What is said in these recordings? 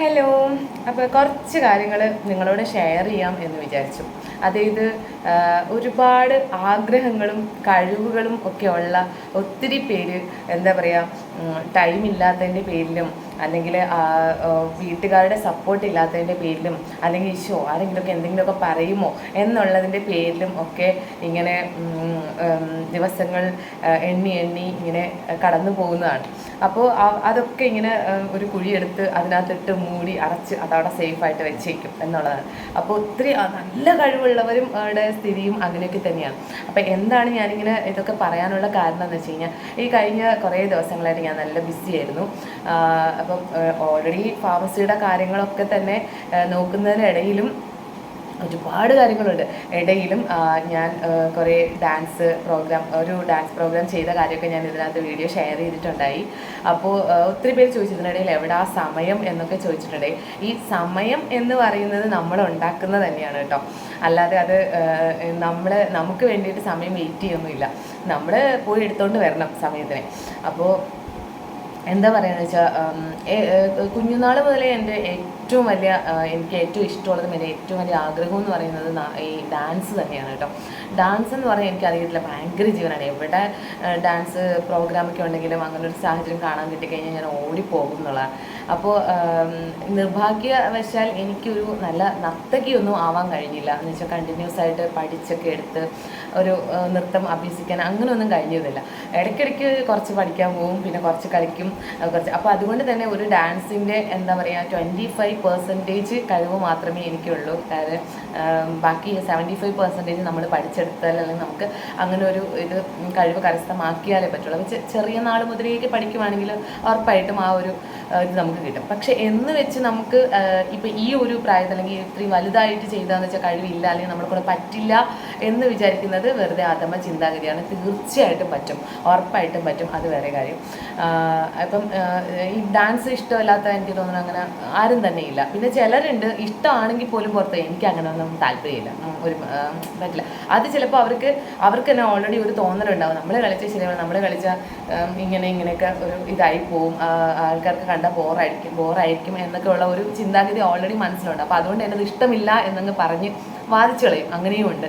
Hello. അപ്പോൾ കുറച്ച് കാര്യങ്ങൾ നിങ്ങളോട് ഷെയർ ചെയ്യാം എന്ന് വിചാരിച്ചു. അതായത് ഒരുപാട് ആഗ്രഹങ്ങളും കഴിവുകളും ഒക്കെ ഉള്ള ഒത്തിരി പേര് എന്താ പറയുക, ടൈം ഇല്ലാത്തതിൻ്റെ പേരിലും അല്ലെങ്കിൽ വീട്ടുകാരുടെ സപ്പോർട്ട് ഇല്ലാത്തതിൻ്റെ പേരിലും അല്ലെങ്കിൽ ഈശോ ആരെങ്കിലുമൊക്കെ എന്തെങ്കിലുമൊക്കെ പറയുമോ എന്നുള്ളതിൻ്റെ പേരിലും ഒക്കെ ഇങ്ങനെ ദിവസങ്ങൾ എണ്ണി എണ്ണി ഇങ്ങനെ കടന്നു പോകുന്നതാണ്. അപ്പോൾ അതൊക്കെ ഇങ്ങനെ ഒരു കുഴിയെടുത്ത് അതിനകത്തിട്ട് മൂടി അടച്ച് അതവിടെ സേഫായിട്ട് വെച്ചേക്കും എന്നുള്ളതാണ്. അപ്പോൾ ഒത്തിരി നല്ല കഴിവുള്ളവരും സ്ഥിതിയും അങ്ങനെയൊക്കെ തന്നെയാണ്. അപ്പം എന്താണ് ഞാനിങ്ങനെ ഇതൊക്കെ പറയാനുള്ള കാരണം എന്ന് വെച്ച് കഴിഞ്ഞാൽ, ഈ കഴിഞ്ഞ കുറേ ദിവസങ്ങളായിട്ട് ഞാൻ നല്ല ബിസി ആയിരുന്നു. അപ്പം ഓൾറെഡി ഫാർമസിയുടെ കാര്യങ്ങളൊക്കെ തന്നെ നോക്കുന്നതിനിടയിലും ഒരുപാട് കാര്യങ്ങളുണ്ട്. ഇടയിലും ഞാൻ കുറേ ഒരു ഡാൻസ് പ്രോഗ്രാം ചെയ്ത കാര്യമൊക്കെ ഞാൻ ഇതിനകത്ത് വീഡിയോ ഷെയർ ചെയ്തിട്ടുണ്ടായി. അപ്പോൾ ഒത്തിരി പേര് ചോദിച്ചതിനിടയിൽ എവിടാ സമയം എന്നൊക്കെ ചോദിച്ചിട്ടുണ്ടായി. ഈ സമയം എന്ന് പറയുന്നത് നമ്മൾ ഉണ്ടാക്കുന്നത് തന്നെയാണ് കേട്ടോ. അല്ലാതെ അത് നമുക്ക് വേണ്ടിയിട്ട് സമയം വെയിറ്റ് ചെയ്യൊന്നുമില്ല. നമ്മൾ പോയി എടുത്തുകൊണ്ട് വരണം സമയത്തിനെ. അപ്പോൾ എന്താ പറയുകയെന്ന് വെച്ചാൽ, കുഞ്ഞുനാൾ മുതലേ എനിക്ക് ഏറ്റവും ഇഷ്ടമുള്ളതും എൻ്റെ ഏറ്റവും വലിയ ആഗ്രഹം എന്ന് പറയുന്നത് ഈ ഡാൻസ് തന്നെയാണ് കേട്ടോ. ഡാൻസ് എന്ന് പറഞ്ഞാൽ എനിക്കറിയത്തില്ല, ഭയങ്കര ജീവനാണ്. എവിടെ ഡാൻസ് പ്രോഗ്രാമൊക്കെ ഉണ്ടെങ്കിലും അങ്ങനെ ഒരു സാഹചര്യം കാണാൻ കിട്ടിക്കഴിഞ്ഞാൽ ഞാൻ ഓടിപ്പോകും എന്നുള്ളതാണ്. അപ്പോൾ നിർഭാഗ്യവശാൽ എനിക്കൊരു നല്ല നർത്തകിയൊന്നും ആവാൻ കഴിഞ്ഞില്ല. എന്ന് വെച്ചാൽ കണ്ടിന്യൂസ് ആയിട്ട് പഠിച്ചൊക്കെ എടുത്ത് ഒരു നൃത്തം അഭ്യസിക്കാൻ അങ്ങനെയൊന്നും കഴിഞ്ഞിരുന്നില്ല. ഇടയ്ക്കിടയ്ക്ക് കുറച്ച് പഠിക്കാൻ പോകും, പിന്നെ കുറച്ച് കളിക്കും, അപ്പോൾ അതുകൊണ്ട് തന്നെ ഒരു ഡാൻസിൻ്റെ എന്താ പറയുക 25% കഴിവ് മാത്രമേ എനിക്കുള്ളൂ. അതായത് ബാക്കി 75% നമ്മൾ പഠിച്ചെടുത്താൽ അല്ലെങ്കിൽ നമുക്ക് അങ്ങനെ ഒരു കഴിവ് കരസ്ഥമാക്കിയാലേ പറ്റുള്ളൂ. അപ്പോൾ ചെറിയ നാൾ മുതലേക്ക് പഠിക്കുവാണെങ്കിൽ ഉറപ്പായിട്ടും ആ ഒരു ഇത് നമുക്ക് കിട്ടും. പക്ഷെ എന്ന് വെച്ച് നമുക്ക് ഇപ്പം ഈ ഒരു പ്രായത്തിൽ അല്ലെങ്കിൽ ഇത്രയും വലുതായിട്ട് ചെയ്താന്ന് വെച്ചാൽ കഴിവില്ല അല്ലെങ്കിൽ നമ്മളെ കൂടെ പറ്റില്ല എന്ന് വിചാരിക്കുന്നത് വെറുതെ അധമ ചിന്താഗതിയാണ്. തീർച്ചയായിട്ടും പറ്റും, ഉറപ്പായിട്ടും പറ്റും, അത് വേറെ കാര്യം. അപ്പം ഈ ഡാൻസ് ഇഷ്ടമല്ലാത്ത എനിക്ക് തോന്നുന്നു അങ്ങനെ ആരും തന്നെ ഇല്ല. പിന്നെ ചിലരുണ്ട് ഇഷ്ടമാണെങ്കിൽ പോലും പുറത്ത് എനിക്ക് അങ്ങനെ ഒന്നും താല്പര്യമില്ല, പറ്റില്ല. അത് ചിലപ്പോൾ അവർക്ക് തന്നെ ഓൾറെഡി ഒരു തോന്നലുണ്ടാവും, നമ്മൾ കളിച്ച ശരിയാണ്, നമ്മൾ കളിച്ച ഇങ്ങനെയൊക്കെ ഒരു ഇതായി പോവും, ആൾക്കാർക്ക് കണ്ടാൽ ബോറായിരിക്കും എന്നൊക്കെ ഉള്ള ഒരു ചിന്താഗതി ഓൾറെഡി മനസ്സിലുണ്ട്. അപ്പോൾ അതുകൊണ്ട് എന്നത് ഇഷ്ടമില്ല എന്നങ്ങ് പറഞ്ഞ് വാദിച്ചു കളയും, അങ്ങനെയും ഉണ്ട്.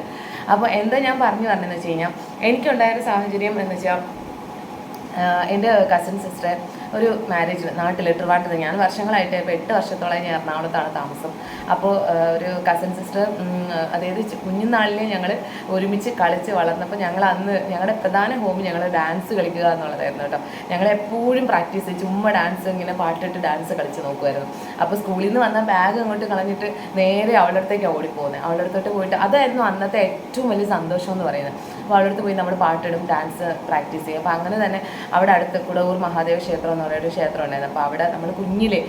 അപ്പോൾ എന്താ ഞാൻ പറഞ്ഞു പറഞ്ഞതെന്ന് വെച്ച് കഴിഞ്ഞാൽ, എനിക്കുണ്ടായൊരു സാഹചര്യം എന്ന് വെച്ചാൽ, എൻ്റെ കസിൻ സിസ്റ്റർ ഒരു മാരേജിൽ നാട്ടിൽ ട്രിവാൻഡ്രത്ത്, ഞാൻ വർഷങ്ങളായിട്ട് ഇപ്പോൾ 8 വർഷത്തോളം ഞാൻ എറണാകുളത്താണ് താമസം. അപ്പോൾ ഒരു കസിൻ സിസ്റ്റർ, അതായത് കുഞ്ഞുനാളിലെ ഞങ്ങൾ ഒരുമിച്ച് കളിച്ച് വളർന്നപ്പോൾ ഞങ്ങളുടെ പ്രധാന ഹോബി ഞങ്ങൾ ഡാൻസ് കളിക്കുക എന്നുള്ളതായിരുന്നു കേട്ടോ. ഞങ്ങളെപ്പോഴും പ്രാക്ടീസ് ചെയ്ത് ചുമ്മാ ഡാൻസ് ഇങ്ങനെ പാട്ടിട്ട് ഡാൻസ് കളിച്ച് നോക്കുമായിരുന്നു. അപ്പോൾ സ്കൂളിൽ നിന്ന് വന്ന ബാഗ് അങ്ങോട്ട് കളഞ്ഞിട്ട് നേരെ അവളുടെ അടുത്തേക്ക് ഓടിപ്പോകുന്നത്. അവളുടെ അടുത്തോട്ട് പോയിട്ട് അതായിരുന്നു അന്നത്തെ ഏറ്റവും വലിയ സന്തോഷം എന്ന് പറയുന്നത്. അപ്പോൾ അവളുടെ അടുത്ത് പോയി നമ്മൾ പാട്ടിടും, ഡാൻസ് പ്രാക്ടീസ് ചെയ്യും. അപ്പോൾ അങ്ങനെ തന്നെ അവിടെ അടുത്ത് കുടവൂർ മഹാദേവ ക്ഷേത്രം എന്ന് പറയുന്നൊരു ക്ഷേത്രം ഉണ്ടായിരുന്നു. അപ്പോൾ അവിടെ നമ്മൾ കുഞ്ഞിലെ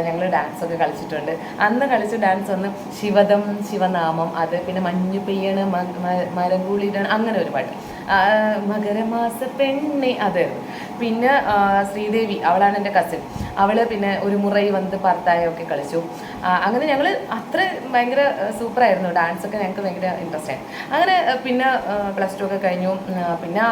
ഞങ്ങൾ ഡാൻസൊക്കെ കളിച്ചിട്ടുണ്ട്. അന്ന് കളിച്ച ഡാൻസ് ഒന്ന് ശിവദം, ശിവനാമം, അത് പിന്നെ മഞ്ഞു പെയ്യണ് മരം കൂളിയിടാണ്, അങ്ങനെ ഒരു പാട്ട്, മകരമാസ പെണ്ണെ, അതായിരുന്നു. പിന്നെ ശ്രീദേവി, അവളാണ് എൻ്റെ കസിൻ, അവൾ പിന്നെ ഒരു മുറൈ വന്ന് പർത്തായൊക്കെ കളിച്ചു. അങ്ങനെ ഞങ്ങൾ അത്ര ഭയങ്കര സൂപ്പറായിരുന്നു, ഡാൻസൊക്കെ ഞങ്ങൾക്ക് ഭയങ്കര ഇൻട്രസ്റ്റ് ആയി. അങ്ങനെ പിന്നെ +2 ഒക്കെ കഴിഞ്ഞു. പിന്നെ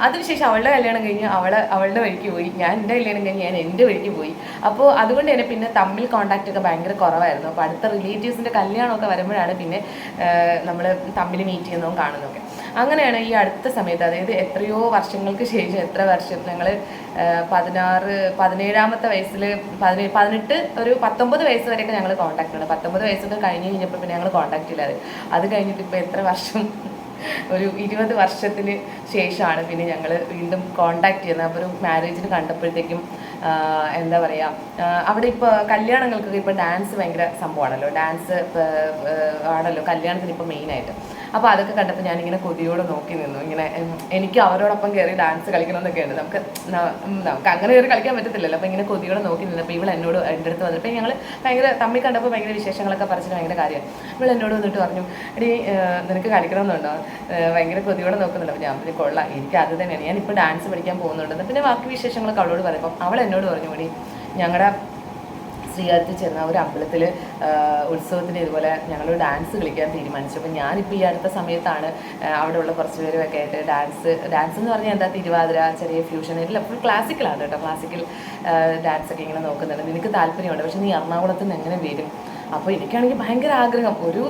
അതിനുശേഷം അവളുടെ കല്യാണം കഴിഞ്ഞ് അവളുടെ വഴിക്ക് പോയി, ഞാൻ എൻ്റെ കല്യാണം കഴിഞ്ഞ് ഞാൻ എൻ്റെ വഴിക്ക് പോയി. അപ്പോൾ അതുകൊണ്ട് തന്നെ പിന്നെ തമ്മിൽ കോൺടാക്റ്റ് ഒക്കെ ഭയങ്കര കുറവായിരുന്നു. അപ്പോൾ അടുത്ത റിലേറ്റീവ്സിൻ്റെ കല്യാണമൊക്കെ വരുമ്പോഴാണ് പിന്നെ നമ്മൾ തമ്മിൽ മീറ്റ് ചെയ്യുന്നതും കാണുന്നതൊക്കെ. അങ്ങനെയാണ് ഈ അടുത്ത സമയത്ത്, അതായത് എത്രയോ വർഷങ്ങൾക്ക് ശേഷം, എത്ര വർഷം, ഞങ്ങൾ 17-ാമത്തെ വയസ്സിൽ 18 ഒരു 19 വയസ്സ് വരെയൊക്കെ ഞങ്ങൾ കോൺടാക്റ്റ് ഉണ്ട്. 19 വയസ്സൊക്കെ കഴിഞ്ഞ് കഴിഞ്ഞപ്പോൾ പിന്നെ ഞങ്ങൾ കോൺടാക്റ്റ് ഇല്ലാതെ. അത് കഴിഞ്ഞിട്ട് ഇപ്പോൾ എത്ര വർഷം, ഒരു 20 വർഷത്തിന് ശേഷമാണ് പിന്നെ ഞങ്ങൾ വീണ്ടും കോൺടാക്ട് ചെയ്യുന്നത്. അപ്പോൾ ഒരു മാരേജിന് കണ്ടപ്പോഴത്തേക്കും എന്താ പറയുക, അവിടെ ഇപ്പോൾ കല്യാണങ്ങൾക്കൊക്കെ ഇപ്പോൾ ഡാൻസ് ഭയങ്കര സംഭവമാണല്ലോ, ഡാൻസ് ആണല്ലോ കല്യാണത്തിന് ഇപ്പോൾ മെയിനായിട്ട്. അപ്പോൾ അതൊക്കെ കണ്ടപ്പോൾ ഞാനിങ്ങനെ കൊതിയോടെ നോക്കി നിന്നു. ഇങ്ങനെ എനിക്ക് അവരോടൊപ്പം കയറി ഡാൻസ് കളിക്കണമെന്നൊക്കെ ഉണ്ട്. നമുക്ക് അങ്ങനെ കയറി കളിക്കാൻ പറ്റത്തില്ലല്ലോ. അപ്പോൾ ഇങ്ങനെ കൊതിയോടെ നോക്കി നിന്നപ്പോൾ ഇവൾ എൻ്റെ അടുത്ത് വന്നിട്ട്, ഞങ്ങൾ ഭയങ്കര തമ്മിൽ കണ്ടപ്പോൾ ഭയങ്കര വിശേഷങ്ങളൊക്കെ പറിച്ചിട്ട് ഭയങ്കര കാര്യമാണ്. ഇവൾ എന്നോട് വന്നിട്ട് പറഞ്ഞു, എടീ നിനക്ക് കളിക്കണമെന്നുണ്ടോ, ഭയങ്കര കൊതിയോടെ നോക്കുന്നുണ്ട്. അപ്പോൾ ഞാൻ പിന്നെ കൊള്ളാം, എനിക്ക് അത് തന്നെയാണ്, ഞാനിപ്പോൾ ഡാൻസ് പഠിക്കാൻ പോകുന്നുണ്ടെന്ന്. പിന്നെ ബാക്കി വിശേഷങ്ങളൊക്കെ അവളോട് പറയുമ്പം അവൾ എന്നോട് പറഞ്ഞു, എടീ ഞങ്ങളുടെ ശ്രീകാര്യത്തിൽ ചെന്ന ഒരു അമ്പലത്തിൽ ഉത്സവത്തിന് ഇതുപോലെ ഞങ്ങൾ ഡാൻസ് കളിക്കാൻ തീരുമാനിച്ചു. അപ്പോൾ ഞാനിപ്പോൾ ഈ അടുത്ത സമയത്താണ് അവിടെയുള്ള കുറച്ച് പേരുമൊക്കെ ആയിട്ട് ഡാൻസ് എന്ന് പറഞ്ഞാൽ എന്താ, തിരുവാതിര, ചെറിയ ഫ്യൂഷൻ, എല്ലാം ഫുൾ ക്ലാസിക്കലാണ് കേട്ടോ. ക്ലാസിക്കൽ ഡാൻസൊക്കെ ഇങ്ങനെ നോക്കുന്നുണ്ട്. നിനക്ക് താല്പര്യമുണ്ട്, പക്ഷേ നീ എറണാകുളത്ത് നിന്ന് എങ്ങനെ വരും? അപ്പോൾ എനിക്കാണെങ്കിൽ ഭയങ്കര ആഗ്രഹം. ഒരു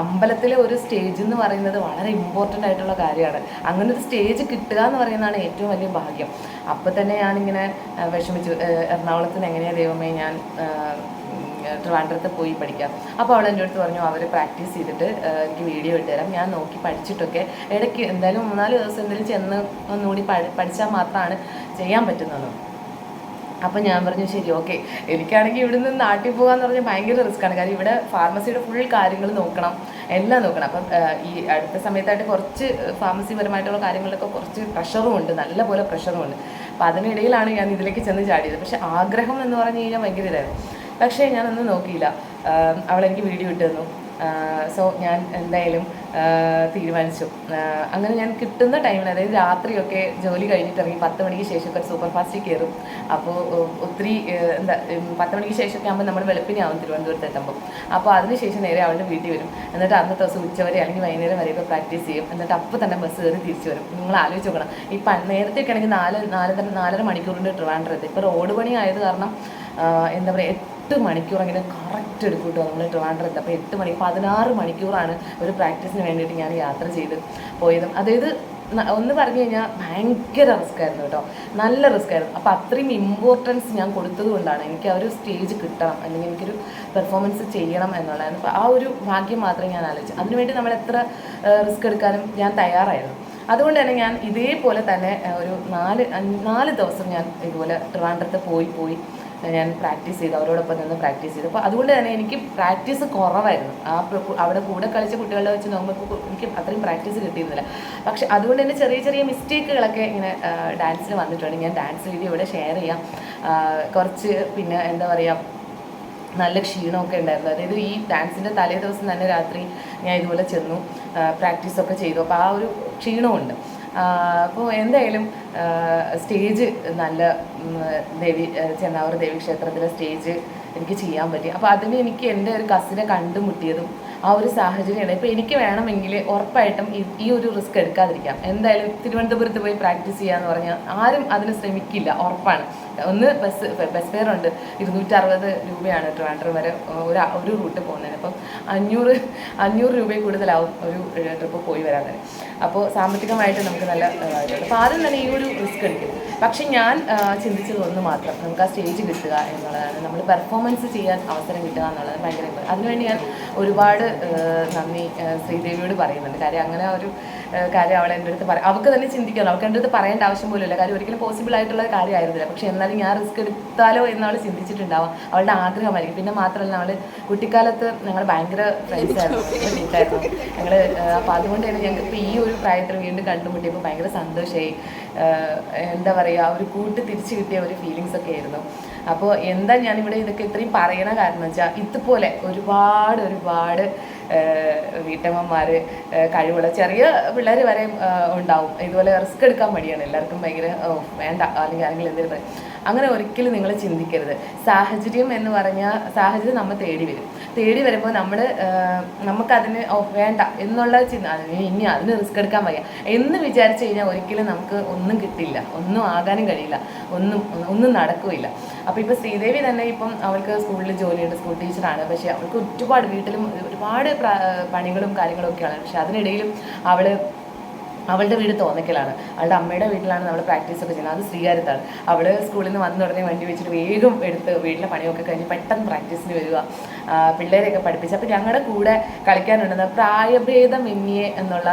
അമ്പലത്തിലെ ഒരു സ്റ്റേജ് എന്ന് പറയുന്നത് വളരെ ഇമ്പോർട്ടൻ്റ് ആയിട്ടുള്ള കാര്യമാണ്. അങ്ങനെ ഒരു സ്റ്റേജ് കിട്ടുക എന്ന് പറയുന്നതാണ് ഏറ്റവും വലിയ ഭാഗ്യം. അപ്പോൾ തന്നെ ഞാനിങ്ങനെ വിഷമിച്ചു, എറണാകുളത്ത് നിന്ന് എങ്ങനെയാണ് ദൈവമേ ഞാൻ ട്രിവാൻഡ്രത്ത് പോയി പഠിക്കാം. അപ്പോൾ അവൾ എൻ്റെ അടുത്ത് പറഞ്ഞു, അവർ പ്രാക്ടീസ് ചെയ്തിട്ട് എനിക്ക് വീഡിയോ ഇട്ടുതരാം, ഞാൻ നോക്കി പഠിച്ചിട്ടൊക്കെ ഇടയ്ക്ക് എന്തായാലും 3-4 ദിവസം എന്തെങ്കിലും ചെന്ന് ഒന്നുകൂടി പഠിച്ചാൽ മാത്രമാണ് ചെയ്യാൻ പറ്റുന്നത്. അപ്പം ഞാൻ പറഞ്ഞു ശരി ഓക്കെ. എനിക്കാണെങ്കിൽ ഇവിടെ നിന്ന് നാട്ടിൽ പോകാമെന്ന് പറഞ്ഞാൽ ഭയങ്കര റിസ്ക്കാണ്. കാര്യം ഇവിടെ ഫാർമസിയുടെ ഫുൾ കാര്യങ്ങൾ നോക്കണം, എല്ലാം നോക്കണം. അപ്പം ഈ അടുത്ത സമയത്തായിട്ട് കുറച്ച് ഫാർമസി പരമായിട്ടുള്ള കാര്യങ്ങളിലൊക്കെ കുറച്ച് പ്രഷറും ഉണ്ട്, നല്ല പോലെ പ്രഷറും ഉണ്ട്. അപ്പം അതിനിടയിലാണ് ഞാൻ ഇതിലേക്ക് ചെന്ന് ചാടിയത്. പക്ഷേ ആഗ്രഹം എന്ന് പറഞ്ഞു കഴിഞ്ഞാൽ ഭയങ്കര ഇതായിരുന്നു. പക്ഷേ ഞാനൊന്നും നോക്കിയില്ല. അവളെനിക്ക് വീഡിയോ ഇട്ട് തന്നു. സോ ഞാൻ എന്തായാലും തീരുമാനിച്ചു. അങ്ങനെ ഞാൻ കിട്ടുന്ന ടൈമിൽ, അതായത് രാത്രിയൊക്കെ ജോലി കഴിഞ്ഞിട്ട് ഇറങ്ങി 10 മണിക്ക് ശേഷമൊക്കെ സൂപ്പർ ഫാസ്റ്റിൽ കയറും. അപ്പോൾ ഒത്തിരി 10 മണിക്ക് ശേഷമൊക്കെ ആകുമ്പോൾ നമ്മൾ വെളുപ്പിനാവും തിരുവനന്തപുരത്ത് എത്തുമ്പോൾ. അപ്പോൾ അതിനുശേഷം നേരെ അവളുടെ വീട്ടിൽ വരും. എന്നിട്ട് അന്നത്തെ ദിവസം ഉച്ചവരെ അല്ലെങ്കിൽ വൈകുന്നേരം വരെയൊക്കെ പ്രാക്ടീസ് ചെയ്യും. എന്നിട്ട് അപ്പോൾ തന്നെ ബസ് കയറി തിരിച്ചു വരും. നിങ്ങൾ ആലോചിച്ച് നോക്കണം, ഈ നേരത്തെയൊക്കെ ആണെങ്കിൽ 4-4.5 മണിക്കൂറിൻ്റെ ട്രിവാൻഡ്രത്ത്. ഇപ്പോൾ റോഡ് പണി ആയത് കാരണം എന്താ പറയുക, 8 മണിക്കൂർ അങ്ങനെ കറക്റ്റ് എടുക്കും കേട്ടോ നമ്മൾ ട്രിവാൻഡ്രത്ത്. അപ്പോൾ 8 മണി 16 മണിക്കൂറാണ് ഒരു പ്രാക്ടീസിന് വേണ്ടിയിട്ട് ഞാൻ യാത്ര ചെയ്ത് പോയതും. അതായത് ഒന്ന് പറഞ്ഞു കഴിഞ്ഞാൽ ഭയങ്കര റിസ്ക് ആയിരുന്നു കേട്ടോ, നല്ല റിസ്ക് ആയിരുന്നു. അപ്പോൾ അത്രയും ഇമ്പോർട്ടൻസ് ഞാൻ കൊടുത്തത് കൊണ്ടാണ് എനിക്ക് ആ ഒരു സ്റ്റേജ് കിട്ടണം, അല്ലെങ്കിൽ എനിക്കൊരു പെർഫോമൻസ് ചെയ്യണം എന്നുള്ളതായിരുന്നു. അപ്പോൾ ആ ഒരു ഭാഗ്യം മാത്രമേ ഞാൻ ആലോചിച്ചു. അതിനുവേണ്ടി നമ്മൾ എത്ര റിസ്ക് എടുക്കാനും ഞാൻ തയ്യാറായിരുന്നു. അതുകൊണ്ട് തന്നെ ഞാൻ ഇതേപോലെ തന്നെ ഒരു 4 ദിവസം ഞാൻ ഇതുപോലെ ട്രിവാൻഡ്രത്ത് പോയി ഞാൻ പ്രാക്ടീസ് ചെയ്തു, അവരോടൊപ്പം നിന്ന് പ്രാക്ടീസ് ചെയ്തു. അപ്പോൾ അതുകൊണ്ട് തന്നെ എനിക്ക് പ്രാക്ടീസ് കുറവായിരുന്നു. അവിടെ കൂടെ കളിച്ച കുട്ടികളെ വെച്ച് നോക്കുമ്പോൾ എനിക്ക് അത്രയും പ്രാക്ടീസ് കിട്ടിയിരുന്നില്ല. പക്ഷെ അതുകൊണ്ട് തന്നെ ചെറിയ ചെറിയ മിസ്റ്റേക്കുകളൊക്കെ ഇങ്ങനെ ഡാൻസിൽ വന്നിട്ടുണ്ട്. ഞാൻ ഡാൻസ് വീഡിയോ ഇവിടെ ഷെയർ ചെയ്യാം. കുറച്ച് പിന്നെ എന്താ പറയുക, നല്ല ക്ഷീണമൊക്കെ ഉണ്ടായിരുന്നു. അതായത് ഈ ഡാൻസിൻ്റെ തലേ ദിവസം തന്നെ രാത്രി ഞാൻ ഇതുപോലെ ചെന്നു പ്രാക്ടീസൊക്കെ ചെയ്തു. അപ്പോൾ ആ ഒരു ക്ഷീണമുണ്ട്. അപ്പോൾ എന്തായാലും സ്റ്റേജ് നല്ല ചെന്നാവർ ദേവീക്ഷേത്രത്തിലെ സ്റ്റേജ് എനിക്ക് ചെയ്യാൻ പറ്റി. അപ്പോൾ അതിന് എനിക്ക് എൻ്റെ ഒരു കസിനെ കണ്ടുമുട്ടിയതും ആ ഒരു സാഹചര്യമാണ്. ഇപ്പോൾ എനിക്ക് വേണമെങ്കിൽ ഉറപ്പായിട്ടും ഈ ഒരു റിസ്ക് എടുക്കാതിരിക്കാം. എന്തായാലും തിരുവനന്തപുരത്ത് പോയി പ്രാക്ടീസ് ചെയ്യാന്ന് പറഞ്ഞാൽ ആരും അതിന് ശ്രമിക്കില്ല, ഉറപ്പാണ്. ഒന്ന് ബസ് ഫെയർ ഉണ്ട്, 260 രൂപയാണ് ട്രിവാൻഡ്രം വരെ ഒരു റൂട്ട് പോകുന്നതിന്. അപ്പം 500 രൂപയിൽ കൂടുതലാവും ഒരു ട്രിപ്പ് പോയി വരാൻ തന്നെ. അപ്പോൾ സാമ്പത്തികമായിട്ട് നമുക്ക് നല്ല കാര്യമുണ്ട്. അപ്പോൾ ആദ്യം തന്നെ ഈ ഒരു റിസ്ക് എടുക്കും. പക്ഷെ ഞാൻ ചിന്തിച്ചത് ഒന്ന് മാത്രം, നമുക്ക് ആ സ്റ്റേജ് കിട്ടുക എന്നുള്ളതാണ്, നമ്മൾ പെർഫോമൻസ് ചെയ്യാൻ അവസരം കിട്ടുക എന്നുള്ളത് ഭയങ്കര ഇമ്പോർട്ടൻ്റ്. അതിനുവേണ്ടി ഞാൻ ഒരുപാട് നന്ദി ശ്രീദേവിയോട് പറയുന്നുണ്ട്. കാര്യം അങ്ങനെ ഒരു കാര്യം അവൾ എൻ്റെ അടുത്ത് അവൾക്ക് തന്നെ ചിന്തിക്കണം, അവൾക്ക് എൻ്റെ അടുത്ത് പറയേണ്ട ആവശ്യം പോലും ഇല്ല. കാര്യം ഒരിക്കലും പോസിബിൾ ആയിട്ടുള്ള കാര്യമായിരുന്നില്ല. പക്ഷേ എന്നാലും ഞാൻ റിസ്ക് എടുത്താലോ എന്നവൾ ചിന്തിച്ചിട്ടുണ്ടാവാം. അവളുടെ ആഗ്രഹമായിരിക്കും. പിന്നെ മാത്രമല്ല, അവൾ കുട്ടിക്കാലത്ത് ഞങ്ങൾ ഭയങ്കര ഫ്രണ്ട്സായിരുന്നു, വീട്ടായിരുന്നു ഞങ്ങൾ. അപ്പോൾ അതുകൊണ്ട് തന്നെ ഞങ്ങൾക്ക് ഇപ്പോൾ ഈ ഒരു പ്രായത്തിൽ വീണ്ടും കണ്ടുമുട്ടിയപ്പോൾ ഭയങ്കര സന്തോഷമായി. എന്താ പറയുക, ഒരു കൂട്ട് തിരിച്ചു കിട്ടിയ ഒരു ഫീലിങ്സ് ഒക്കെ ആയിരുന്നു. അപ്പോൾ എന്താ ഞാനിവിടെ ഇതൊക്കെ ഇത്രയും പറയണ കാരണം എന്ന് വെച്ചാൽ, ഇതുപോലെ ഒരുപാട് വീട്ടമ്മമാർ, കഴിവുള്ള ചെറിയ പിള്ളേർ വരെ ഉണ്ടാവും. ഇതുപോലെ റിസ്ക് എടുക്കാൻ മടിയാണ് എല്ലാവർക്കും, ഭയങ്കര വേണ്ട അല്ലെങ്കിൽ ആരെങ്കിലും എന്തെങ്കിലും പറയും. അങ്ങനെ ഒരിക്കലും നിങ്ങൾ ചിന്തിക്കരുത്. സാഹചര്യം എന്ന് പറഞ്ഞാൽ സാഹചര്യം നമ്മൾ തേടി വരുമ്പോൾ നമുക്കതിന് വേണ്ട എന്നുള്ള ഇനി അതിന് റിസ്ക് എടുക്കാൻ വയ്യ എന്ന് വിചാരിച്ചു കഴിഞ്ഞാൽ ഒരിക്കലും നമുക്ക് ഒന്നും കിട്ടില്ല, ഒന്നും ആകാനും കഴിയില്ല, ഒന്നും നടക്കുകയില്ല. അപ്പോൾ ഇപ്പോൾ ശ്രീദേവി തന്നെ ഇപ്പം അവൾക്ക് സ്കൂളിൽ ജോലിയുണ്ട്, സ്കൂൾ ടീച്ചറാണ്. പക്ഷേ അവൾക്ക് ഒരുപാട് വീട്ടിലും ഒരുപാട് പണികളും കാര്യങ്ങളും ഒക്കെയാണ്. പക്ഷെ അതിനിടയിലും അവളുടെ വീട് തോന്നക്കലാണ്. അവളുടെ അമ്മയുടെ വീട്ടിലാണ് നമ്മൾ പ്രാക്ടീസൊക്കെ ചെയ്യുന്നത്. അത് ശ്രീകാര്യത്താണ്. അവൾ സ്കൂളിൽ നിന്ന് വന്ന ഉടനെ വണ്ടി വെച്ചിട്ട് വേഗം എടുത്ത് വീട്ടിലെ പണിയൊക്കെ കഴിഞ്ഞ് പെട്ടെന്ന് പ്രാക്ടീസിന് വരിക, പിള്ളേരെയൊക്കെ പഠിപ്പിച്ച്. അപ്പോൾ ഞങ്ങളുടെ കൂടെ കളിക്കാനുണ്ടെന്ന് പ്രായഭേദമന്യേ എന്നുള്ള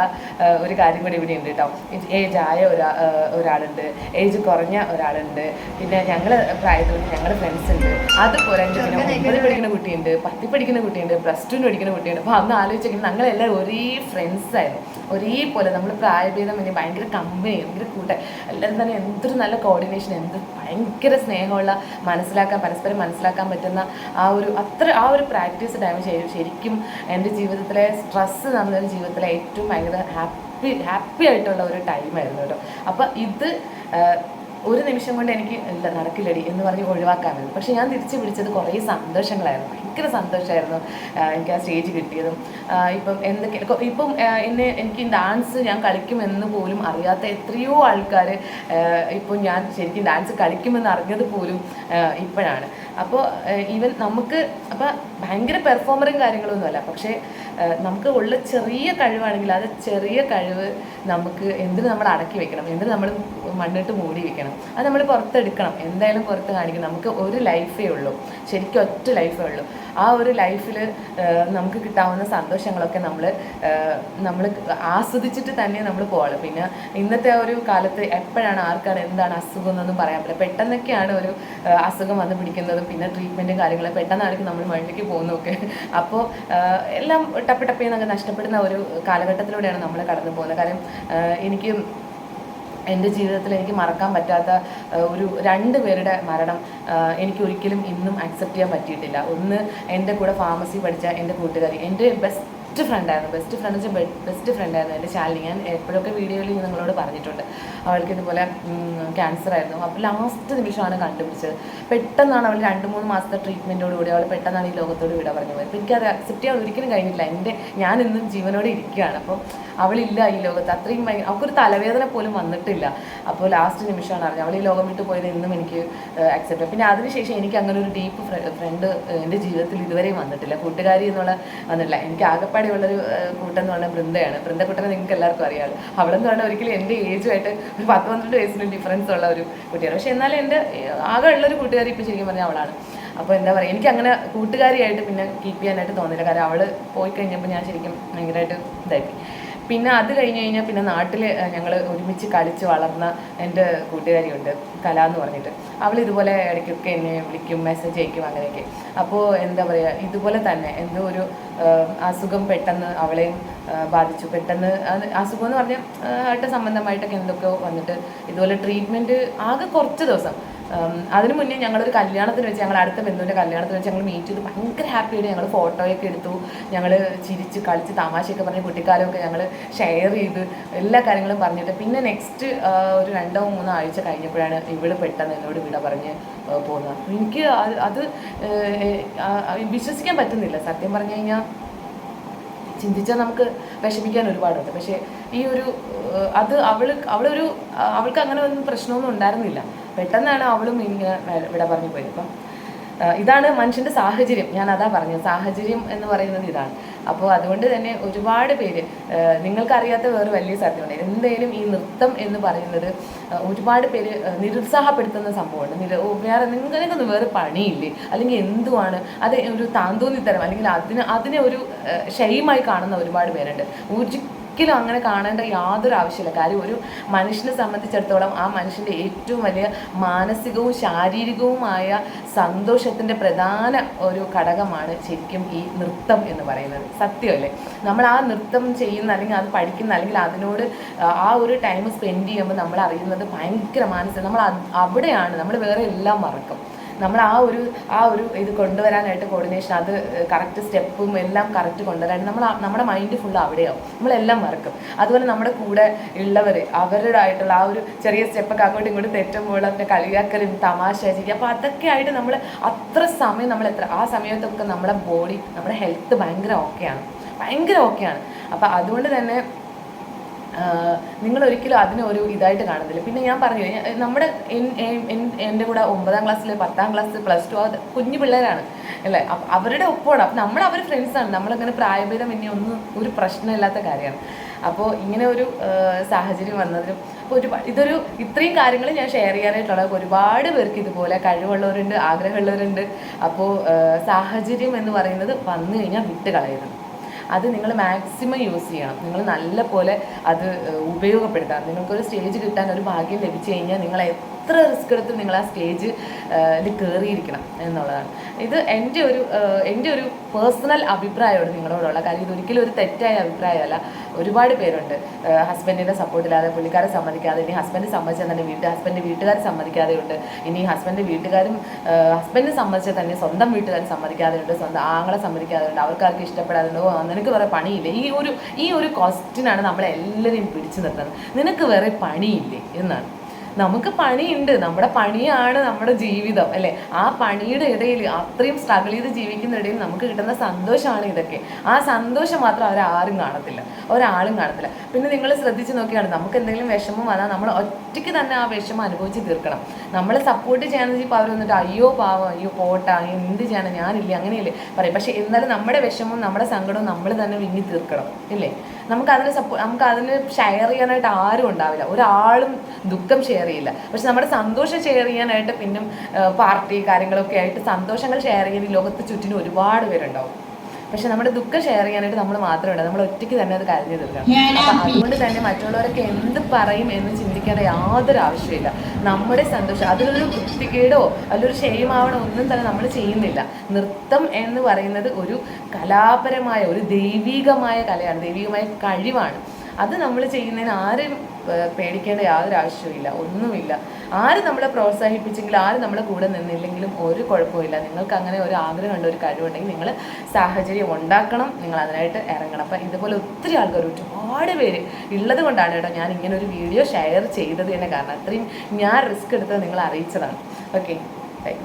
ഒരു കാര്യം കൂടി ഇവിടെ ഉണ്ട് കേട്ടോ. ഏജ് ആയ ഒരാളുണ്ട്, ഏജ് കുറഞ്ഞ ഒരാളുണ്ട്, പിന്നെ ഞങ്ങൾ പ്രായത്തിൽ ഞങ്ങളുടെ ഫ്രണ്ട്സ് ഉണ്ട്. അതുപോലെ പിന്നെ 9 പഠിക്കുന്ന കുട്ടിയുണ്ട്, 10 പഠിക്കുന്ന കുട്ടിയുണ്ട്, +2 പഠിക്കുന്ന കുട്ടിയുണ്ട്. അപ്പോൾ അന്ന് ആലോചിച്ചെങ്കിൽ ഞങ്ങളെല്ലാവരും ഒരേ ഫ്രണ്ട്സായിരുന്നു, ഒരേപോലെ. നമ്മൾ പ്രായഭേദമന്യേ ഭയങ്കര കമ്പനി, ഭയങ്കര കൂട്ടായി, എല്ലാവരും തന്നെ എന്തൊരു നല്ല കോർഡിനേഷൻ, ഭയങ്കര സ്നേഹമുള്ള, പരസ്പരം മനസ്സിലാക്കാൻ പറ്റുന്ന ആ ഒരു പ്രാക്ടീസ് ടൈം ശരിക്കും എൻ്റെ ജീവിതത്തിലെ സ്ട്രെസ്സ് നമ്മുടെ ജീവിതത്തിലെ ഏറ്റവും ഭയങ്കര ഹാപ്പി ആയിട്ടുള്ള ഒരു ടൈമായിരുന്നു കേട്ടോ. അപ്പോൾ ഇത് ഒരു നിമിഷം കൊണ്ട് എനിക്ക് ഇല്ല നടക്കില്ലടി എന്ന് പറഞ്ഞ് ഒഴിവാക്കാമായിരുന്നു. പക്ഷെ ഞാൻ തിരിച്ചു പിടിച്ചത് കുറേ സന്തോഷങ്ങളായിരുന്നു, ഭയങ്കര സന്തോഷമായിരുന്നു എനിക്ക് ആ സ്റ്റേജ് കിട്ടിയതും. ഇപ്പം ഇപ്പം എനിക്ക് ഡാൻസ് ഞാൻ കളിക്കുമെന്ന് പോലും അറിയാത്ത എത്രയോ ആൾക്കാർ ഇപ്പോൾ ഞാൻ ശരിക്കും ഡാൻസ് കളിക്കുമെന്ന് അറിഞ്ഞത് പോലും ഇപ്പോഴാണ്. അപ്പോൾ ഈവൻ നമുക്ക് അപ്പോൾ ഭയങ്കര പെർഫോമറും കാര്യങ്ങളൊന്നുമല്ല, പക്ഷേ നമുക്ക് ഉള്ള ചെറിയ കഴിവാണെങ്കിൽ അത് ചെറിയ കഴിവ് നമുക്ക് എന്തിന് നമ്മൾ അടക്കി വെക്കണം, എന്തിന് നമ്മൾ മണ്ണിട്ട് മൂടി വെക്കണം, അത് നമ്മൾ പുറത്തെടുക്കണം, എന്തായാലും പുറത്ത് കാണിക്കണം. നമുക്ക് ഒരു ലൈഫേ ഉള്ളൂ, ശരിക്കും ഒറ്റ ലൈഫേ ഉള്ളൂ. ആ ഒരു ലൈഫിൽ നമുക്ക് കിട്ടാവുന്ന സന്തോഷങ്ങളൊക്കെ നമ്മൾ ആസ്വദിച്ചിട്ട് തന്നെ നമ്മൾ പോകാറ്. പിന്നെ ഇന്നത്തെ ഒരു കാലത്ത് എപ്പോഴാണ് ആർക്കാണ് എന്താണ് അസുഖം എന്നൊന്നും പറയാൻ പറ്റില്ല. പെട്ടെന്നൊക്കെയാണ് ഒരു അസുഖം വന്ന് പിടിക്കുന്നതും പിന്നെ ട്രീറ്റ്മെൻറ്റും കാര്യങ്ങളും പെട്ടെന്നായിരിക്കും നമ്മൾ മണ്ണിലേക്ക് പോകുന്നതൊക്കെ. അപ്പോൾ എല്ലാം ടപ്പേന്നൊക്കെ നഷ്ടപ്പെടുന്ന ഒരു കാലഘട്ടത്തിലൂടെയാണ് നമ്മൾ കടന്നു പോകുന്നത്. കാര്യം എനിക്ക് എൻ്റെ ജീവിതത്തിൽ എനിക്ക് മറക്കാൻ പറ്റാത്ത ഒരു 2 പേരുടെ മരണം എനിക്ക് ഒരിക്കലും ഇന്നും അക്സെപ്റ്റ് ചെയ്യാൻ പറ്റിയിട്ടില്ല. ഒന്ന് എൻ്റെ കൂടെ ഫാർമസി പഠിച്ച എൻ്റെ കൂട്ടുകാരി, എൻ്റെ ബെസ്റ്റ് ഫ്രണ്ടായിരുന്നു എൻ്റെ ശാലിനി. ഞാൻ എപ്പോഴൊക്കെ വീഡിയോയിൽ നിങ്ങളോട് പറഞ്ഞിട്ടുണ്ട്. അവൾക്ക് ഇതുപോലെ ക്യാൻസർ ആയിരുന്നു. അപ്പോൾ ലാസ്റ്റ് നിമിഷമാണ് കണ്ടുപിടിച്ചത്. പെട്ടെന്നാണ് അവൾ 2-3 മാസത്തെ ട്രീറ്റ്മെൻറ്റോടുകൂടി അവൾ പെട്ടെന്നാണ് ഈ ലോകത്തോട് വിട പറഞ്ഞു പോയത്. അപ്പോൾ എനിക്കത് അക്സെപ്റ്റ് ചെയ്യാൻ ഒരിക്കലും കഴിഞ്ഞിട്ടില്ല. ഞാൻ ഇന്നും ജീവനോടെ ഇരിക്കുകയാണ്. അപ്പോൾ അവളില്ല ഈ ലോകത്ത്. അത്രയും അവൾക്കൊരു തലവേദന പോലും വന്നിട്ടില്ല. അപ്പോൾ ലാസ്റ്റ് നിമിഷമാണ് അറിഞ്ഞത് അവൾ ഈ ലോകം വിട്ട് പോയത്. ഇന്നും എനിക്ക് അക്സെപ്റ്റ് ചെയ്യാം. പിന്നെ അതിനുശേഷം എനിക്ക് അങ്ങനെ ഒരു ഡീപ്പ് ഫ്രണ്ട് എൻ്റെ ജീവിതത്തിൽ ഇതുവരെയും വന്നിട്ടില്ല. കൂട്ടുകാരി എന്നുള്ള വന്നിട്ടില്ല. എനിക്ക് ആകെപ്പാടെ ഉള്ളൊരു കൂട്ടെന്ന് പറഞ്ഞാൽ ബൃന്ദയാണ്. ബൃന്ദക്കുട്ടനെ നിങ്ങൾക്ക് എല്ലാവർക്കും അറിയാമല്ലോ. അവളെന്ന് പറഞ്ഞാൽ ഒരിക്കലും എൻ്റെ ഏജുമായിട്ട് ഒരു 10-12 വയസ്സിന് ഡിഫറൻസ് ഉള്ള ഒരു കുട്ടിയാണ്. പക്ഷേ എന്നാലും എൻ്റെ ആകെ ഉള്ളൊരു കൂട്ടുകാരി ഇപ്പോൾ ശരിക്കും പറഞ്ഞാൽ അവളാണ്. അപ്പോൾ എന്താ പറയുക, എനിക്കങ്ങനെ കൂട്ടുകാരിയായിട്ട് പിന്നെ കീപ്പ് ചെയ്യാനായിട്ട് തോന്നില്ല. കാരണം അവൾ പോയി കഴിഞ്ഞപ്പോൾ ഞാൻ ശരിക്കും ഭയങ്കരമായിട്ട് ഇതായി. പിന്നെ അത് കഴിഞ്ഞ് പിന്നെ നാട്ടിൽ ഞങ്ങൾ ഒരുമിച്ച് കളിച്ച് വളർന്ന എൻ്റെ കൂട്ടുകാരിയുണ്ട്, കല എന്ന് പറഞ്ഞിട്ട്. അവൾ ഇതുപോലെ ഇടയ്ക്കൊക്കെ എന്നെ വിളിക്കും, മെസ്സേജ് അയക്കും, അങ്ങനെയൊക്കെ. അപ്പോൾ എന്താ പറയുക, ഇതുപോലെ തന്നെ എന്തോ ഒരു അസുഖം പെട്ടെന്ന് അവളെയും ബാധിച്ചു. പെട്ടെന്ന് അസുഖം എന്ന് പറഞ്ഞാൽ ആയിട്ട് സംബന്ധമായിട്ടൊക്കെ എന്തൊക്കെയോ വന്നിട്ട് ഇതുപോലെ ട്രീറ്റ്മെൻറ്റ് ആകെ കുറച്ച് ദിവസം. അതിന് മുന്നേ ഞങ്ങളൊരു കല്യാണത്തിന് വെച്ച്, ഞങ്ങൾ അടുത്ത ബന്ധുവിൻ്റെ കല്യാണത്തിന് വെച്ച് ഞങ്ങൾ മീറ്റ് ചെയ്ത് ഭയങ്കര ഹാപ്പിയായിട്ട് ഞങ്ങൾ ഫോട്ടോയൊക്കെ എടുത്തു. ഞങ്ങൾ ചിരിച്ച് കളിച്ച് തമാശയൊക്കെ പറഞ്ഞ് കുട്ടിക്കാലമൊക്കെ ഞങ്ങൾ ഷെയർ ചെയ്ത് എല്ലാ കാര്യങ്ങളും പറഞ്ഞിട്ട് പിന്നെ നെക്സ്റ്റ് ഒരു 2-3 ആഴ്ച കഴിഞ്ഞപ്പോഴാണ് ഇവള് പെട്ടെന്ന് എന്നോട് വിട പറഞ്ഞ് പോകുന്നത്. എനിക്ക് അത് വിശ്വസിക്കാൻ പറ്റുന്നില്ല. സത്യം പറഞ്ഞു കഴിഞ്ഞാൽ ചിന്തിച്ചാൽ നമുക്ക് വിഷമിക്കാൻ ഒരുപാടുണ്ട്. പക്ഷേ ഈ ഒരു അവൾക്ക് അങ്ങനെ ഒന്നും പ്രശ്നമൊന്നും ഉണ്ടായിരുന്നില്ല. പെട്ടെന്നാണ് അവളും ഇങ്ങനെ വിട പറഞ്ഞു പോയത്. അപ്പം ഇതാണ് മനുഷ്യൻ്റെ സാഹചര്യം. ഞാൻ അതാ പറഞ്ഞത്, സാഹചര്യം എന്ന് പറയുന്നത് ഇതാണ്. അപ്പോൾ അതുകൊണ്ട് തന്നെ ഒരുപാട് പേര്, നിങ്ങൾക്കറിയാത്ത വേറെ വലിയ സത്യമുണ്ട്. എന്തായാലും ഈ നൃത്തം എന്ന് പറയുന്നത് ഒരുപാട് പേര് നിരുത്സാഹപ്പെടുത്തുന്ന സംഭവമുണ്ട്. നിങ്ങൾക്കൊന്നും വേറെ പണിയില്ലേ, അല്ലെങ്കിൽ എന്തുവാണ് അത് ഒരു താന്തോന്നിത്തരം, അല്ലെങ്കിൽ അതിനെ ഒരു ഷെയിമായി കാണുന്ന ഒരുപാട് പേരുണ്ട്. ഒരിക്കലും അങ്ങനെ കാണേണ്ട യാതൊരു ആവശ്യമില്ല. കാര്യം ഒരു മനുഷ്യനെ സംബന്ധിച്ചിടത്തോളം ആ മനുഷ്യൻ്റെ ഏറ്റവും വലിയ മാനസികവും ശാരീരികവുമായ സന്തോഷത്തിൻ്റെ പ്രധാന ഒരു ഘടകമാണ് ശരിക്കും ഈ നൃത്തം എന്ന് പറയുന്നത്. സത്യമല്ലേ? നമ്മൾ ആ നൃത്തം ചെയ്യുന്ന, അല്ലെങ്കിൽ അത് പഠിക്കുന്ന, അല്ലെങ്കിൽ അതിനോട് ആ ഒരു ടൈം സ്പെൻഡ് ചെയ്യുമ്പോൾ നമ്മൾ അറിയുന്നത് ഭയങ്കര മാനസികം. അവിടെയാണ് നമ്മൾ വേറെ എല്ലാം മറക്കും. നമ്മൾ ആ ഒരു ഇത് കൊണ്ടുവരാനായിട്ട് കോർഡിനേഷൻ, അത് കറക്റ്റ് സ്റ്റെപ്പും എല്ലാം കറക്റ്റ് കൊണ്ടുവരാൻ നമ്മുടെ മൈൻഡ് ഫുൾ അവിടെയാവും. നമ്മളെല്ലാം മറക്കും. അതുപോലെ നമ്മുടെ കൂടെ ഉള്ളവർ അവരുടെ ആയിട്ടുള്ള ആ ഒരു ചെറിയ സ്റ്റെപ്പൊക്കെ അങ്ങോട്ടും ഇങ്ങോട്ടും തെറ്റുമ്പോൾ അതിൻ്റെ കളിയാക്കലും തമാശ ചെയ്യും. അപ്പോൾ അതൊക്കെ ആയിട്ട് നമ്മൾ അത്ര സമയം ആ സമയത്തൊക്കെ നമ്മുടെ ബോഡി, നമ്മുടെ ഹെൽത്ത് ഭയങ്കര ഓക്കെയാണ്. അപ്പോൾ അതുകൊണ്ട് തന്നെ നിങ്ങളൊരിക്കലും അതിനൊരു ഇതായിട്ട് കാണുന്നില്ല. പിന്നെ ഞാൻ പറഞ്ഞു, എൻ്റെ കൂടെ 9ാം ക്ലാസ്സിൽ 10ാം ക്ലാസ്സിൽ +2 കുഞ്ഞു പിള്ളേരാണ് അല്ലേ. അവരുടെ ഒപ്പമാണ്. അപ്പം അവർ ഫ്രണ്ട്സാണ്. നമ്മളങ്ങനെ പ്രായഭേദം ഇനി ഒരു പ്രശ്നമില്ലാത്ത കാര്യമാണ്. അപ്പോൾ ഇങ്ങനെ ഒരു സാഹചര്യം വന്നതിനും ഇത്രയും കാര്യങ്ങൾ ഞാൻ ഷെയർ ചെയ്യാനായിട്ടുള്ള ഒരുപാട് പേർക്ക് ഇതുപോലെ കഴിവുള്ളവരുണ്ട്, ആഗ്രഹമുള്ളവരുണ്ട്. അപ്പോൾ സാഹചര്യം എന്ന് പറയുന്നത് വന്നു കഴിഞ്ഞാൽ വിട്ട് കളയരുത്. അത് നിങ്ങൾ മാക്സിമം യൂസ് ചെയ്യണം. നിങ്ങൾ നല്ല പോലെ അത് ഉപയോഗപ്പെടുത്താം. നിങ്ങൾക്കൊരു സ്റ്റേജ് കിട്ടാൻ ഒരു ഭാഗ്യം ലഭിച്ചു കഴിഞ്ഞാൽ നിങ്ങൾ എത്ര റിസ്ക് എടുത്ത് നിങ്ങൾ ആ സ്റ്റേജ് കയറിയിരിക്കണം എന്നുള്ളതാണ്. ഇത് എൻ്റെ ഒരു പേഴ്സണൽ അഭിപ്രായമാണ് നിങ്ങളോടുള്ള കാര്യം. ഇതൊരിക്കലും ഒരു തെറ്റായ അഭിപ്രായമല്ല. ഒരുപാട് പേരുണ്ട് ഹസ്ബൻഡിൻ്റെ സപ്പോർട്ടില്ലാതെ, പുള്ളിക്കാരെ സമ്മതിക്കാതെ, ഇനി ഹസ്ബൻഡ് സമ്മതിച്ചാൽ തന്നെ ഹസ്ബൻഡ് വീട്ടുകാർ സമ്മതിക്കാതെ ഉണ്ട്, ഇനി ഹസ്ബൻഡ് സമ്മതിച്ചാൽ തന്നെ സ്വന്തം വീട്ടുകാർ സമ്മതിക്കാതെ ഉണ്ട്, സ്വന്തം ആങ്ങളെ സമ്മതിക്കാതെ ഉണ്ട്, അവർക്കാർക്ക് ഇഷ്ടപ്പെടാതെ ഉണ്ടോ, നിനക്ക് വേറെ പണിയില്ലേ. ഈ ഒരു ക്വസ്റ്റ്യനാണ് നമ്മളെല്ലാവരെയും പിടിച്ചു നിർത്തുന്നത്. നിനക്ക് വേറെ പണിയില്ലേ എന്നാണ്. നമുക്ക് പണിയുണ്ട്, നമ്മുടെ പണിയാണ് നമ്മുടെ ജീവിതം അല്ലേ. ആ പണിയുടെ ഇടയിൽ അത്രയും സ്ട്രഗിൾ ചെയ്ത് ജീവിക്കുന്ന ഇടയിൽ നമുക്ക് കിട്ടുന്ന സന്തോഷമാണ് ഇതൊക്കെ. ആ സന്തോഷം മാത്രം ഒരാളും കാണത്തില്ല. പിന്നെ നിങ്ങൾ ശ്രദ്ധിച്ച് നോക്കിയാണ്, നമുക്ക് എന്തെങ്കിലും വിഷമം വന്നാൽ നമ്മൾ ഒറ്റയ്ക്ക് തന്നെ ആ വിഷമം അനുഭവിച്ച് തീർക്കണം. നമ്മളെ സപ്പോർട്ട് ചെയ്യാന്ന് വെച്ചാൽ അവർ വന്നിട്ട് അയ്യോ പാവം, അയ്യോ പോട്ടാ, എന്ത് ചെയ്യണം, ഞാനില്ലേ, അങ്ങനെയല്ലേ പറയും. പക്ഷെ എന്നാലും നമ്മുടെ വിഷമവും നമ്മുടെ സങ്കടവും നമ്മൾ തന്നെ വിങ്ങി തീർക്കണം ഇല്ലേ. നമുക്ക് അതിന് ഷെയർ ചെയ്യാനായിട്ട് ആരും ഉണ്ടാവില്ല, ഒരാളും ദുഃഖം ഷെയർ ചെയ്യില്ല. പക്ഷെ നമ്മുടെ സന്തോഷം ഷെയർ ചെയ്യാനായിട്ട് പിന്നെ പാർട്ടി കാര്യങ്ങളൊക്കെ ആയിട്ട് സന്തോഷങ്ങൾ ഷെയർ ചെയ്യാൻ ഈ ലോകത്ത് ചുറ്റിനും ഒരുപാട് പേരുണ്ടാവും. പക്ഷെ നമ്മുടെ ദുഃഖം ഷെയർ ചെയ്യാനായിട്ട് നമ്മൾ മാത്രമേ, നമ്മൾ ഒറ്റയ്ക്ക് തന്നെ അത് കരഞ്ഞു തീർക്കണം. അപ്പം അതുകൊണ്ട് തന്നെ മറ്റുള്ളവരൊക്കെ എന്ത് പറയും എന്ന് ചിന്തിക്കേണ്ട യാതൊരു ആവശ്യമില്ല. നമ്മുടെ സന്തോഷം, അതിലൊരു വൃത്തികേടോ അതിലൊരു ഷെയിമാവണോ ഒന്നും തന്നെ നമ്മൾ ചെയ്യുന്നില്ല. നൃത്തം എന്ന് പറയുന്നത് ഒരു കലാപരമായ, ഒരു ദൈവികമായ കലയാണ്, ദൈവികമായ കഴിവാണ്. അത് നമ്മൾ ചെയ്യുന്നതിന് ആരും പേടിക്കേണ്ട യാതൊരു ആവശ്യമില്ല, ഒന്നുമില്ല. ആരും നമ്മളെ പ്രോത്സാഹിപ്പിച്ചെങ്കിലും ആരും നമ്മളെ കൂടെ നിന്നില്ലെങ്കിലും ഒരു കുഴപ്പമില്ല. നിങ്ങൾക്ക് അങ്ങനെ ഒരു ആഗ്രഹമുണ്ട്, ഒരു കഴിവുണ്ടെങ്കിൽ നിങ്ങൾ സാഹചര്യം ഉണ്ടാക്കണം, നിങ്ങൾ അതിനായിട്ട് ഇറങ്ങണം. അപ്പം ഇതുപോലെ ഒത്തിരി ആൾക്കാർ, ഒരുപാട് പേര് ഉള്ളത് കൊണ്ടാണ് കേട്ടോ ഞാൻ ഇങ്ങനെ ഒരു വീഡിയോ ഷെയർ ചെയ്തത് തന്നെ. കാരണം അത്രയും ഞാൻ റിസ്ക് എടുത്തത് നിങ്ങളെ അറിയിച്ചതാണ്. Okay, by.